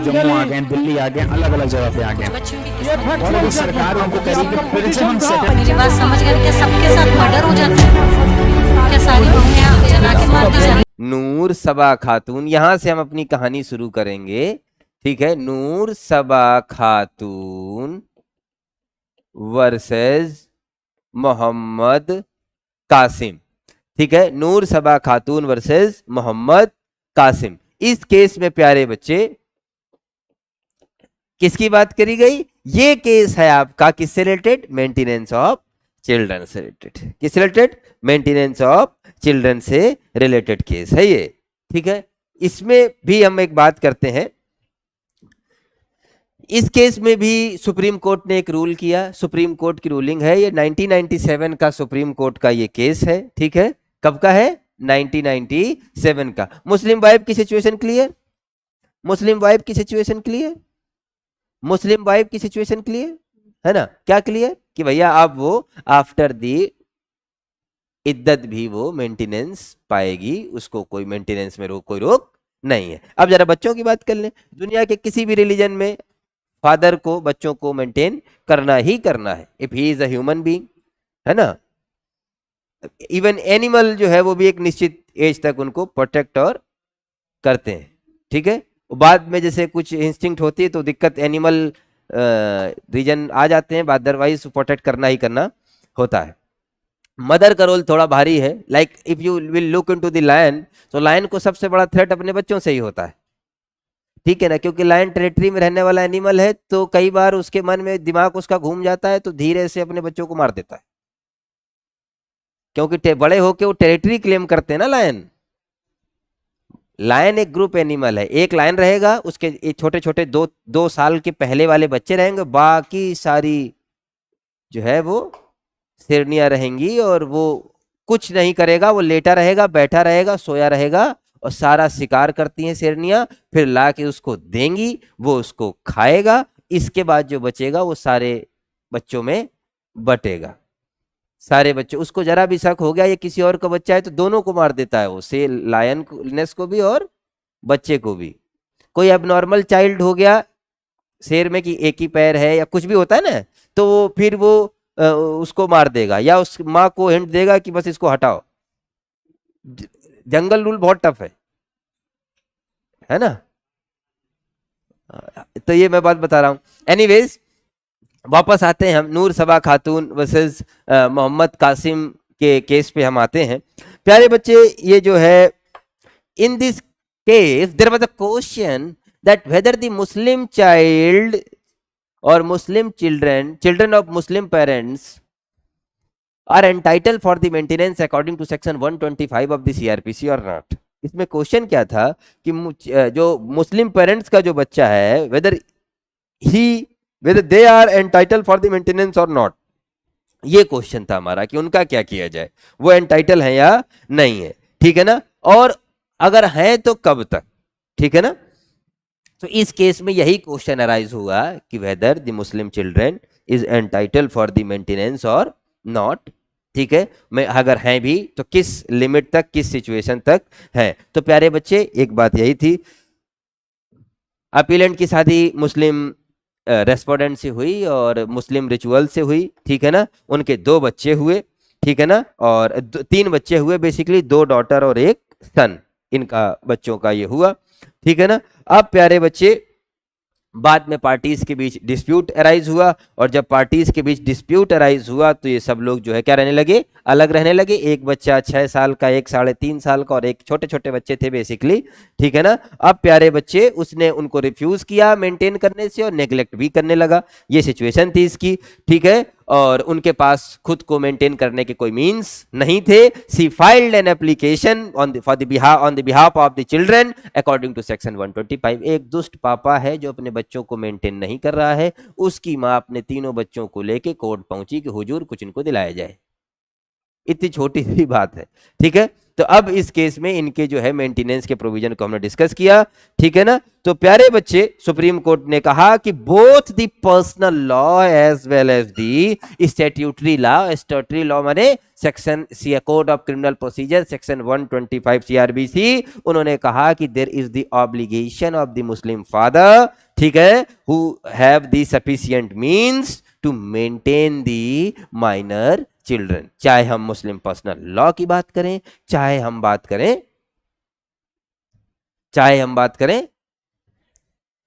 जम्मू आ गए, दिल्ली आ गए, अलग अलग जगह पे आ गए, और अभी सरकार उनको करेगी फिर से हम मेरी बात समझ गए? क्या सबके साथ मर्डर हो जाता है? क्या सारी बहुएं जला के मार दी जाती? नूर सबा खातून, यहां से हम अपनी कहानी शुरू करेंगे। ठीक है, नूर सबा खातून वर्सेस मोहम्मद कासिम। ठीक है, नूर सबा खातून वर्सेस मोहम्मद कासिम। इस केस में प्यारे बच्चे किसकी बात करी गई? ये केस है आपका किससे रिलेटेड? मेंटेनेंस ऑफ चिल्ड्रन से रिलेटेड। किस रिलेटेड? मेंटेनेंस ऑफ चिल्ड्रन से रिलेटेड केस है ये। ठीक है, इसमें भी हम एक बात करते हैं, इस केस में भी सुप्रीम कोर्ट ने एक रूल किया। सुप्रीम कोर्ट की रूलिंग है ये, 1997 का सुप्रीम कोर्ट का ये केस है। ठीक है, कब का है? 1997 का। मुस्लिम वाइफ की सिचुएशन क्लियर? मुस्लिम वाइफ की सिचुएशन क्लियर? मुस्लिम वाइफ की सिचुएशन क्लियर है ना? क्या क्लियर? कि भैया अब वो आफ्टर दी इद्दत भी वो मेंटेनेंस पाएगी, उसको कोई मेंटेनेंस में कोई रोक नहीं है। अब जरा बच्चों की बात कर लें। दुनिया के किसी भी रिलीजन में फादर को बच्चों को मेंटेन करना ही करना है, if he is a human being, है ना। इवन एनिमल जो है वो भी एक निश्चित एज तक उनको प्रोटेक्ट और करते हैं। ठीक है, बाद में जैसे कुछ इंस्टिंक्ट होती है तो दिक्कत एनिमल रीजन आ जाते हैं, अदरवाइज प्रोटेक्ट करना ही करना होता है। मदर का रोल थोड़ा भारी है। Like if you will look into the lion, तो लायन को सबसे बड़ा थ्रेट अपने बच्चों से ही होता है। ठीक है ना, क्योंकि लायन टेरिटरी में रहने वाला एनिमल है, तो कई बार उसके मन में दिमाग उसका घूम जाता है, तो धीरे से अपने बच्चों को मार देता है, क्योंकि बड़े होके वो टेरिटरी क्लेम करते हैं ना लायन। लायन एक ग्रुप एनिमल है, एक लायन रहेगा, उसके छोटे छोटे 2 साल के पहले वाले बच्चे रहेंगे, बाकी सारी जो है वो शेरनियां रहेंगी, और वो कुछ नहीं करेगा, वो लेटा रहेगा, बैठा रहेगा, सोया रहेगा, और सारा शिकार करती हैं शेरनियां, फिर ला के उसको देंगी, वो उसको खाएगा। इसके बाद जो बचेगा वो सारे बच्चों में बटेगा। सारे बच्चे, उसको जरा भी शक हो गया ये किसी और का बच्चा है तो दोनों को मार देता है वो, से लायननेस को भी और बच्चे को भी। कोई एबनॉर्मल चाइल्ड हो गया शेर में कि एक ही पैर है या कुछ भी होता है ना, तो वो फिर वो उसको मार देगा, या उस माँ को हिंट देगा कि बस इसको हटाओ। जंगल रूल बहुत टफ है ना। तो ये मैं बात बता रहा हूं। एनीवेज, वापस आते हैं हम नूर सबा खातून वर्सेस मोहम्मद कासिम के केस पे हम आते हैं। प्यारे बच्चे, ये जो है, in this case there was a question that whether the Muslim child or Muslim children of Muslim parents are entitled for the maintenance according to section 125 of the CRPC or not। इसमें question क्या था कि जो मुस्लिम parents का जो बच्चा है, whether they are entitled for the maintenance or not, ये क्वेश्चन था हमारा कि उनका क्या किया जाए, वो एंटाइटल है या नहीं है। ठीक है ना, और अगर है तो कब तक। ठीक है ना, तो इस केस में यही क्वेश्चन अराइज हुआ कि whether the Muslim children is entitle for the maintenance or not. ठीक है, मैं अगर हैं भी तो किस लिमिट तक, किस सिचुएशन तक है। तो प्यारे बच्चे, एक बात यही थी, अपीलेंट की शादी मुस्लिम रेस्पोंडेंट से हुई और मुस्लिम रिचुअल से हुई। ठीक है ना, उनके 2 बच्चे हुए। ठीक है ना, और 3 बच्चे हुए बेसिकली, 2 डॉटर और 1 सन, इनका बच्चों का ये हुआ। ठीक है ना, अब प्यारे बच्चे, बाद में पार्टीज के बीच डिस्प्यूट अराइज हुआ, और जब पार्टीज के बीच डिस्प्यूट अराइज हुआ तो ये सब लोग जो है क्या रहने लगे, अलग रहने लगे। एक बच्चा 6 साल का, एक 3.5 साल का, और एक छोटे छोटे बच्चे थे बेसिकली। ठीक है ना, अब प्यारे बच्चे, उसने उनको रिफ्यूज किया मेंटेन करने से और नेग्लेक्ट भी करने लगा, ये सिचुएशन थी इसकी। ठीक है, और उनके पास खुद को मेंटेन करने के कोई मींस नहीं थे। She filed an application on the behalf of the children according to section 125। एक दुष्ट पापा है जो अपने बच्चों को मेंटेन नहीं कर रहा है, उसकी मां अपने तीनों बच्चों को लेके कोर्ट पहुंची कि हुजूर कुछ इनको दिलाया जाए। इतनी छोटी सी बात है, ठीक है। तो अब इस केस में इनके जो है मेंटेनेंस के प्रोविजन को हमने डिस्कस किया, ठीक है ना। तो प्यारे बच्चे, सुप्रीम कोर्ट ने कहा कि both the personal law as well as the statutory law, statutory law माने section code of criminal procedure section 125 CRPC, उन्होंने कहा कि there is the obligation of the Muslim father, ठीक है, who have the sufficient means to maintain the minor children. चाहे हम मुस्लिम personal law की बात करें, चाहे हम बात करें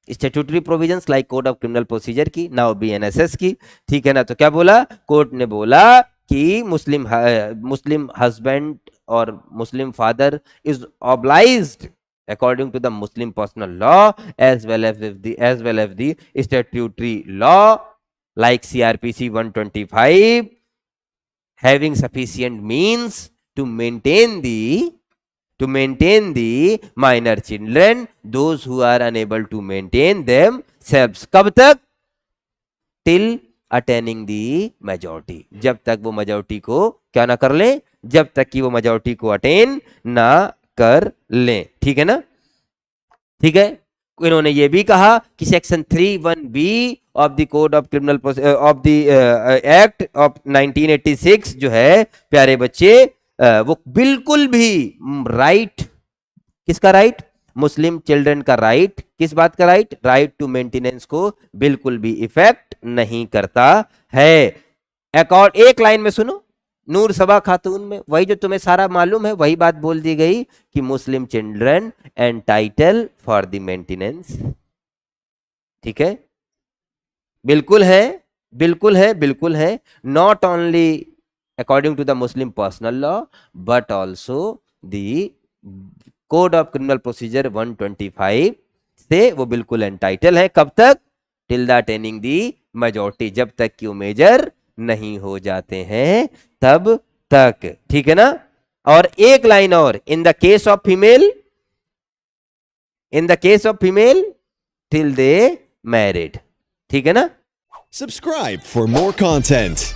statutory provisions like code of criminal procedure की, नाउ बीएनएसएस की, ठीक है ना। तो क्या बोला कोर्ट ने, बोला कि मुस्लिम हस्बैंड और Muslim father is obliged according to the Muslim personal law as well as the statutory law like CRPC 125 having sufficient means to maintain the minor children, those who are unable to maintain themselves, कब तक, till attaining the majority, जब तक वो majority को क्या ना कर ले, जब तक कि वो majority को attain ना कर लें, ठीक है ना, ठीक है। इन्होंने ये भी कहा कि section 31B of the code of criminal of the act of 1986 जो है प्यारे बच्चे, वो बिल्कुल भी राइट, किसका राइट, मुस्लिम चिल्ड्रन का राइट, किस बात का राइट, राइट टू मेंटेनेंस को बिल्कुल भी इफेक्ट नहीं करता है। एक लाइन में सुनो, नूर सबा खातून में वही जो तुम्हें सारा मालूम है वही बात बोल दी गई कि Muslim children entitle for the maintenance, ठीक है, बिल्कुल है, बिल्कुल है, बिल्कुल है, not only according to the Muslim personal law but also the code of criminal procedure 125 से वो बिल्कुल एंटाइटल है, कब तक, till the attaining the majority, जब तक कि वो मेजर नहीं हो जाते हैं तब तक, ठीक है ना। और एक लाइन और, in the case of female till they married, ठीक है ना। Subscribe for more content.